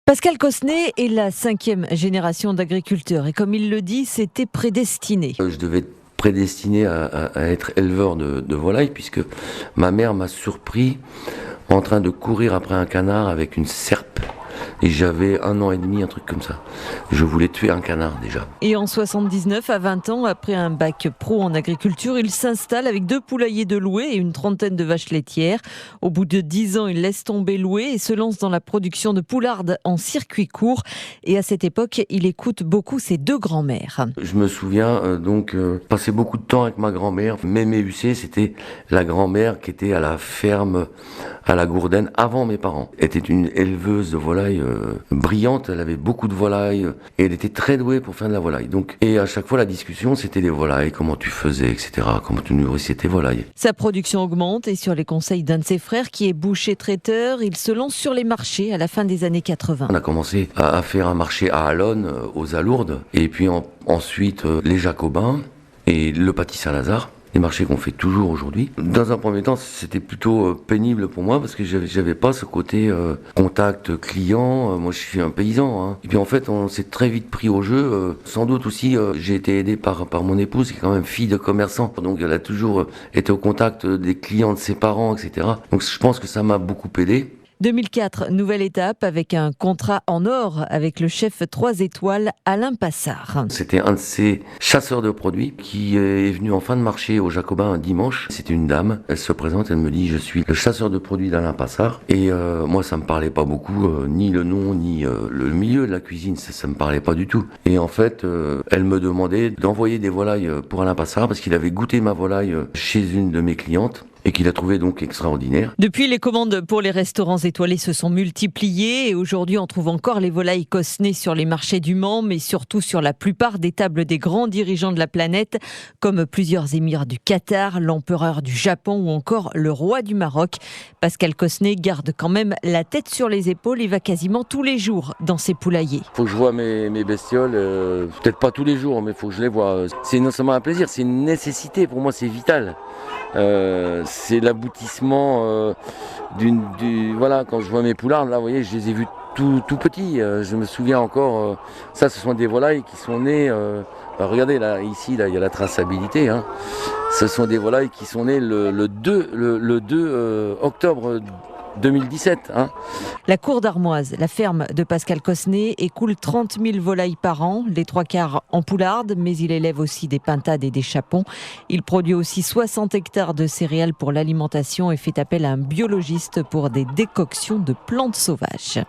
Pascal Cosnet est la 5e génération d'agriculteurs et comme il le dit, c'était prédestiné. Je devais être prédestiné à être éleveur de volailles puisque ma mère m'a surpris en train de courir après un canard avec une serpe. Et j'avais 1 an et demi, un truc comme ça. Je voulais tuer un canard déjà. Et en 79, à 20 ans, après un bac pro en agriculture, il s'installe avec 2 poulaillers de louer et une trentaine de vaches laitières. Au bout de 10 ans, il laisse tomber louer et se lance dans la production de poulardes en circuit court. Et à cette époque, il écoute beaucoup ses 2 grands-mères. Je me souviens passer beaucoup de temps avec ma grand-mère. Mémé-Hussé, c'était la grand-mère qui était à la ferme à la Gourdaine avant mes parents. Elle était une éleveuse de volailles brillante, elle avait beaucoup de volailles et elle était très douée pour faire de la volaille. Et à chaque fois la discussion c'était les volailles, comment tu faisais, etc. Comment tu nourrissais tes volailles. Sa production augmente et sur les conseils d'un de ses frères qui est boucher traiteur, il se lance sur les marchés à la fin des années 80. On a commencé à faire un marché à Alonne, aux Alourdes, et puis ensuite les Jacobins et le Paty Saint-Lazare. Les marchés qu'on fait toujours aujourd'hui. Dans un premier temps, c'était plutôt pénible pour moi parce que j'avais pas ce côté contact client. Moi, je suis un paysan. Et puis en fait, on s'est très vite pris au jeu. Sans doute aussi, j'ai été aidé par mon épouse qui est quand même fille de commerçant. Donc elle a toujours été au contact des clients de ses parents, etc. Donc je pense que ça m'a beaucoup aidé. 2004, nouvelle étape avec un contrat en or avec le chef 3 étoiles Alain Passard. C'était un de ces chasseurs de produits qui est venu en fin de marché au Jacobin un dimanche. C'était une dame, elle se présente, elle me dit je suis le chasseur de produits d'Alain Passard. Et moi ça me parlait pas beaucoup, ni le nom, ni le milieu de la cuisine, ça me parlait pas du tout. Et en fait, elle me demandait d'envoyer des volailles pour Alain Passard parce qu'il avait goûté ma volaille chez une de mes clientes. Et qu'il a trouvé donc extraordinaire. Depuis, les commandes pour les restaurants étoilés se sont multipliées et aujourd'hui on trouve encore les volailles Cosnet sur les marchés du Mans, mais surtout sur la plupart des tables des grands dirigeants de la planète, comme plusieurs émirs du Qatar, l'empereur du Japon ou encore le roi du Maroc. Pascal Cosnet garde quand même la tête sur les épaules et va quasiment tous les jours dans ses poulaillers. Faut que je vois mes bestioles, peut-être pas tous les jours, mais faut que je les vois. C'est non seulement un plaisir, c'est une nécessité, pour moi c'est vital. C'est l'aboutissement voilà, quand je vois mes poulardes, là, vous voyez, je les ai vus tout petits. Je me souviens encore, ça, ce sont des volailles qui sont nées. Regardez, là, ici, là, il y a la traçabilité. Ce sont des volailles qui sont nées le 2 octobre 2017. La cour d'Armoise, la ferme de Pascal Cosnet, écoule 30 000 volailles par an, les 3/4 en poularde, mais il élève aussi des pintades et des chapons. Il produit aussi 60 hectares de céréales pour l'alimentation et fait appel à un biologiste pour des décoctions de plantes sauvages.